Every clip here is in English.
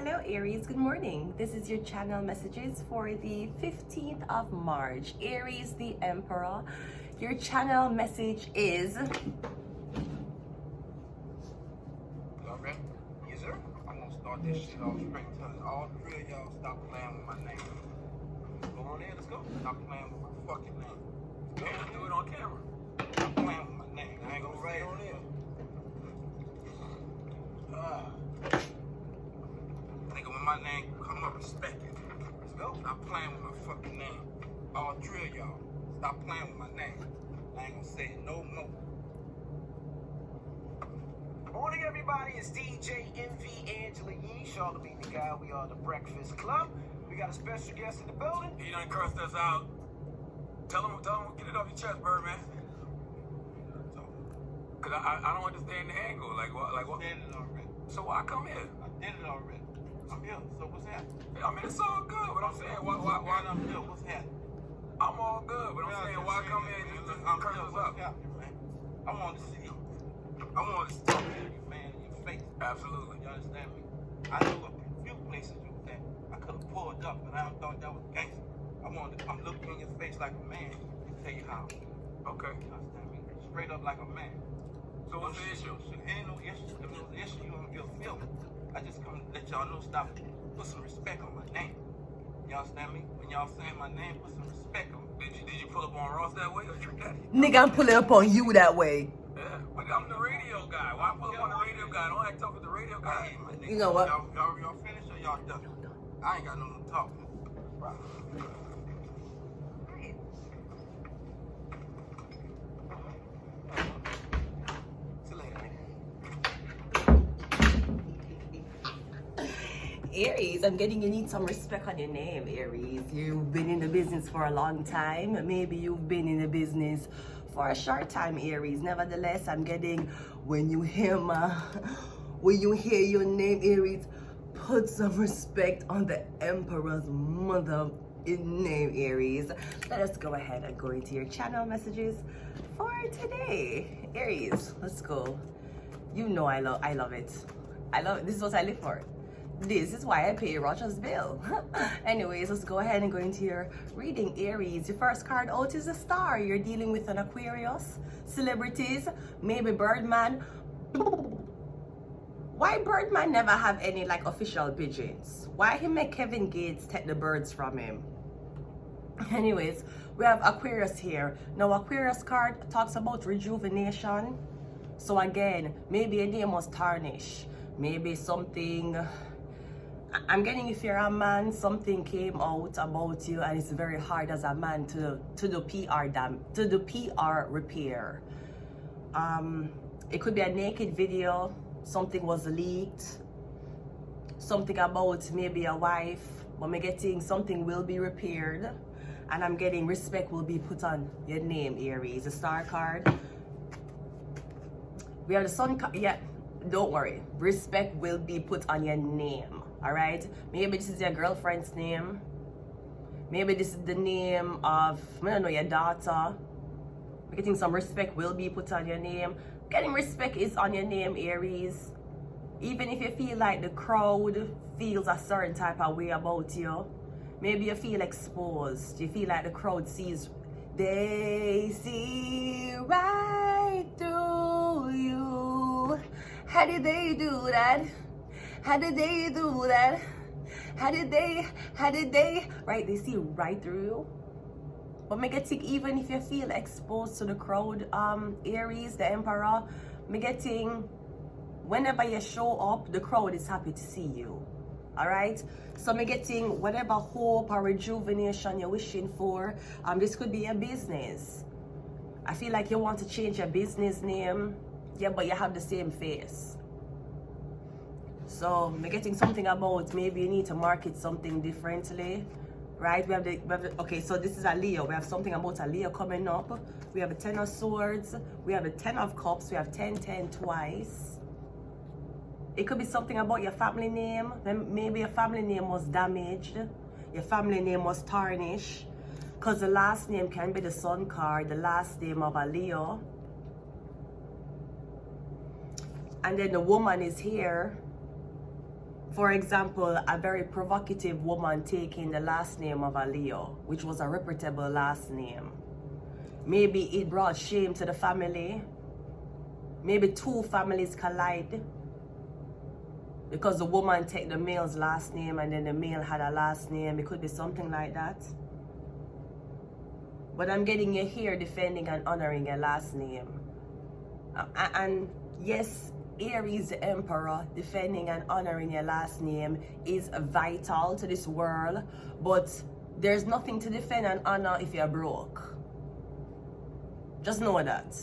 Hello Aries, good morning. This is your channel messages for the 15th of March. Aries, the Emperor. Your channel message is... Y'all ready? Yes, sir. I'm gonna start this shit off straight. Telling all three of y'all stop playing with my name. Go on in, let's go. Stop playing with my fucking name. Let's go. Let's do it on camera. Stop playing with my name. I ain't gonna say it on in. Nigga, when my name come up, respect it. Let's go. Stop playing with my fucking name. All three of y'all, stop playing with my name. I ain't gonna say it no more. Morning, everybody. It's DJ Envy Angela Yee, Charlemagne the Guy. We are the Breakfast Club. We got a special guest in the building. He done cursed us out. Tell him, get it off your chest, Birdman. Cause I don't understand the angle. Like what? I did it already. So why come here? I did it already. I'm here. So what's happening? I mean, it's all good, but I'm saying, why I'm here? What's happening? I'm all good, but I'm saying, why come here and just curse us up? I want to see you. I want to see you, man, in your face. Absolutely. You understand me? I know a few places you was at. I could have pulled up, but I thought that was gangster. I'm looking in your face like a man and tell you how. Okay. You understand me? Straight up like a man. So what's the issue? Ain't no issue. If there was an issue, you'll feel me. I just come to let y'all know, stop. Put some respect on my name. You understand me? When y'all saying my name, put some respect on me. Did you pull up on Ross that way or Trick Daddy? Nigga, I'm pulling up on you that way. Yeah, but I'm the radio guy. Why pull up on the radio guy? Don't act tough with the radio guy. Hey, my nigga, You know what? Y'all finished or y'all done? I ain't got no more talking. Right. Aries, I'm getting you need some respect on your name, Aries. You've been in the business for a long time. Maybe you've been in the business for a short time, Aries. Nevertheless, I'm getting when you hear your name, Aries, put some respect on the Emperor's mother in name, Aries. Let us go ahead and go into your channel messages for today. Aries, let's go. You know I love it. This is what I live for. This is why I pay Roger's bill. Anyways, let's go ahead and go into your reading, Aries. Your first card out is a star. You're dealing with an Aquarius, celebrities, maybe Birdman. Why Birdman never have any like official pigeons? Why he make Kevin Gates take the birds from him? Anyways, we have Aquarius here. Now Aquarius card talks about rejuvenation. So again, maybe your name was tarnished. Maybe something, I'm getting, if you're a man, something came out about you and it's very hard as a man to do PR repair. It could be a naked video, something was leaked, something about maybe a wife, but I'm getting something will be repaired, and I'm getting respect will be put on your name, Aries. The star card. We have the sun card, yeah. Don't worry, respect will be put on your name. All right, maybe this is your girlfriend's name, maybe this is the name of, I don't know, your daughter. We're getting some respect will be put on your name. Getting respect is on your name, Aries. Even if you feel like the crowd feels a certain type of way about you, maybe you feel exposed, you feel like the crowd sees, they see right through you. How did they do that? How did they do that? How did they, right, they see right through you. But me getting, even if you feel exposed to the crowd, Aries, the Emperor, me getting, whenever you show up, the crowd is happy to see you. All right, so me getting whatever hope or rejuvenation you're wishing for. This could be a business. I feel like you want to change your business name. Yeah, but you have the same face. So we're getting something about maybe you need to market something differently, right? We have the okay, so this is a Leo. We have something about a Leo coming up. We have a 10 of swords. We have a 10 of cups. We have 10 twice. It could be something about your family name. Then maybe your family name was damaged. Your family name was tarnished. Because the last name can be the sun card, the last name of a Leo. And then the woman is here For example, a very provocative woman taking the last name of a Leo, which was a reputable last name. Maybe it brought shame to the family. Maybe two families collide because the woman took the male's last name and then the male had a last name. It could be something like that. But I'm getting you here defending and honoring your last name. And yes, Aries the Emperor, defending and honoring your last name is vital to this world, but there's nothing to defend and honor if you're broke. Just know that.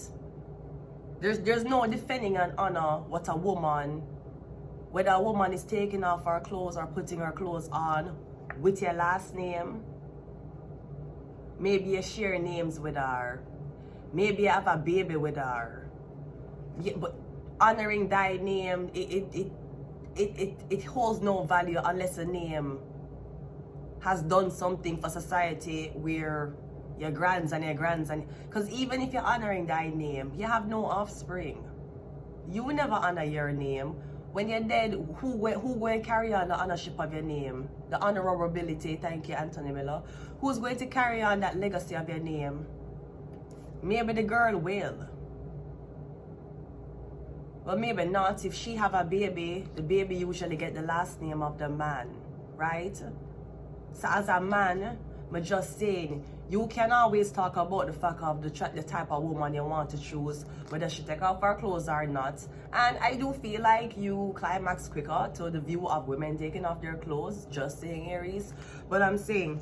There's no defending and honor what a woman, whether a woman is taking off her clothes or putting her clothes on with your last name. Maybe you share names with her. Maybe you have a baby with her. Yeah, but honoring thy name, it holds no value unless a name has done something for society where your grands and because even if you're honoring thy name, you have no offspring. You will never honor your name. When you're dead, who will carry on the ownership of your name? The honorability, thank you, Anthony Miller. Who's going to carry on that legacy of your name? Maybe the girl will. But maybe not. If she have a baby, the baby usually get the last name of the man, right? So as a man, I'm just saying, you can always talk about the fact of the type of woman you want to choose, whether she take off her clothes or not. And I do feel like you climax quicker to the view of women taking off their clothes, just saying, Aries. But I'm saying,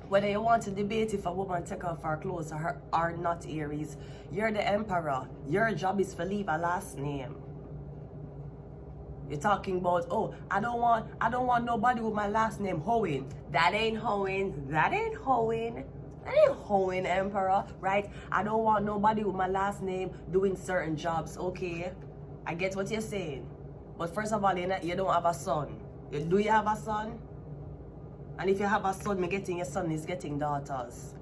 whether you want to debate if a woman take off her clothes or not, Aries, you're the Emperor. Your job is to leave a last name. You're talking about, oh, I don't want nobody with my last name Hohen. That ain't Hohen. That ain't Hohen. That ain't Hohen, Emperor, right? I don't want nobody with my last name doing certain jobs. Okay, I get what you're saying. But first of all, you don't have a son. Do you have a son? And if you have a son, me getting your son is getting daughters.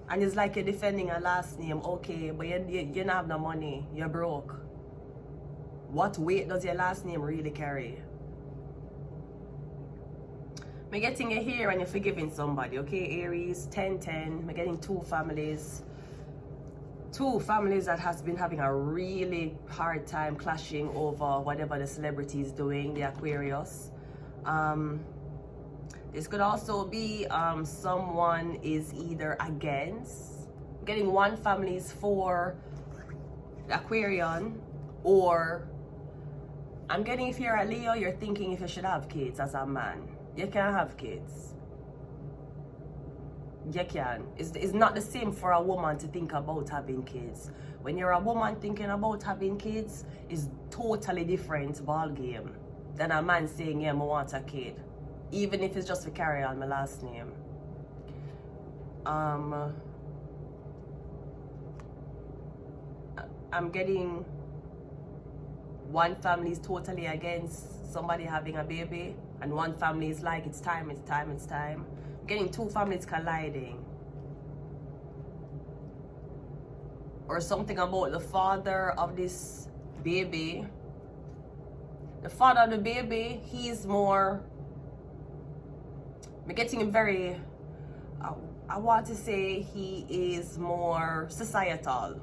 And it's like you're defending a last name, okay, but you don't have no money, you're broke. What weight does your last name really carry? I'm getting you here and you're forgiving somebody, okay, Aries, 10-10, I'm getting two families that has been having a really hard time clashing over whatever the celebrity is doing, the Aquarius. This could also be someone is either against, getting one family is for the Aquarian, or I'm getting if you're a Leo, you're thinking if you should have kids as a man. You can have kids. You can. It's not the same for a woman to think about having kids. When you're a woman thinking about having kids, it's totally different ball game than a man saying, yeah, I want a kid. Even if it's just to carry on my last name. I'm getting one family is totally against somebody having a baby, and one family is like, it's time. I'm getting two families colliding. Or something about the father of this baby. The father of the baby, he's more, I'm getting him very, I want to say he is more societal.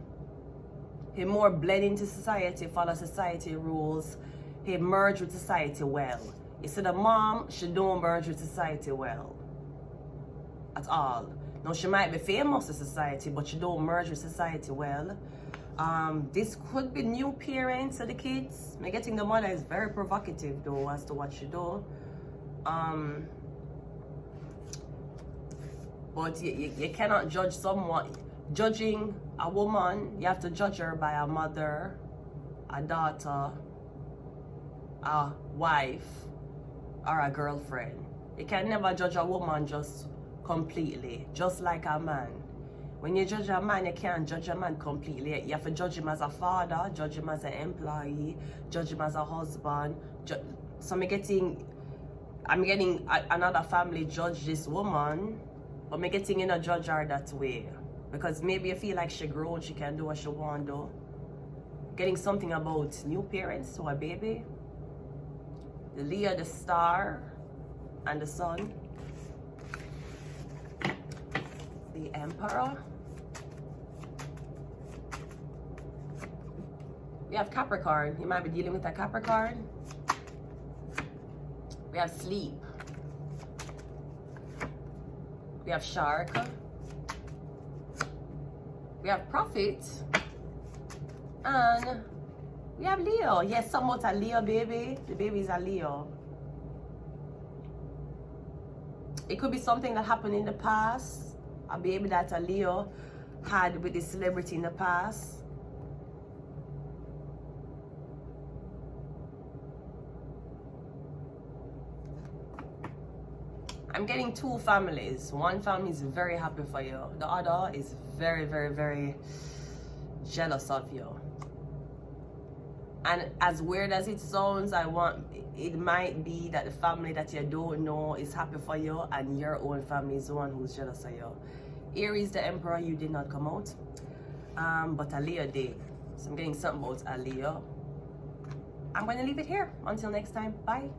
He more blend into society, follow society rules. He merge with society well. Instead of mom, she don't merge with society well. At all. Now she might be famous in society, but she don't merge with society well. This could be new parents of the kids. I'm getting the mother is very provocative though as to what she do. But you cannot judge someone. Judging a woman, you have to judge her by a mother, a daughter, a wife, or a girlfriend. You can never judge a woman just completely, just like a man. When you judge a man, you can't judge a man completely. You have to judge him as a father, judge him as an employee, judge him as a husband. So I'm getting another family judge this woman, but I'm getting in a judge her that way. Because maybe you feel like she grown, she can do what she want to do. Getting something about new parents or a baby. The Leo, the star, and the sun. The Emperor. We have Capricorn. You might be dealing with a Capricorn. We have sleep. We have shark. We have prophet. And we have Leo. Yes, somewhat a Leo baby. The baby is a Leo. It could be something that happened in the past. A baby that a Leo had with a celebrity in the past. I'm getting two families. One family is very happy for you. The other is very, very, very jealous of you. And as weird as it sounds, it might be that the family that you don't know is happy for you and your own family is the one who's jealous of you. Aries, the Emperor, you did not come out. But a Leo did. So I'm getting something about a Leo. I'm going to leave it here. Until next time. Bye.